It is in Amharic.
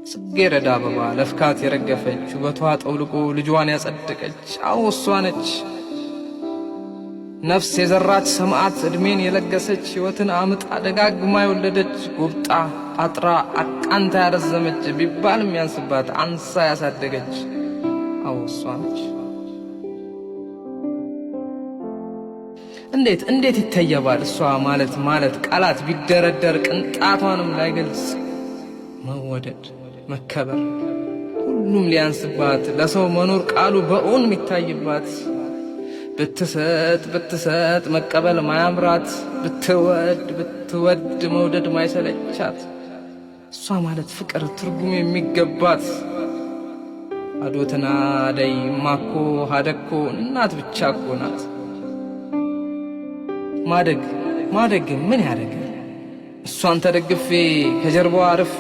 ጽጌረዳ አበባ ለፍካት የረገፈች ውበቷ ጠውልቆ ልጇን ያጸደቀች አዎ እሷ ነች። ነፍስ የዘራች ሰማዕት ዕድሜን የለገሰች ሕይወትን አምጣ ደጋግማ የወለደች ጎብጣ አጥራ አቃንታ ያረዘመች ቢባል የሚያንስባት አንሳ ያሳደገች አዎ እሷ ነች። እንዴት ይተየባል እሷ ማለት ቃላት ቢደረደር ቅንጣቷንም ላይገልጽ መወደድ መከበር ሁሉም ሊያንስባት ለሰው መኖር ቃሉ በእውን የሚታይባት ብትሰጥ መቀበል ማያምራት ብትወድ መውደድ ማይሰለቻት እሷ ማለት ፍቅር ትርጉም የሚገባት አዶትና አደይ ማኮ ሀደኮ እናት ብቻ እኮ ናት። ማደግ ምን ያደርግ እሷን ተደግፌ ከጀርባዋ አርፌ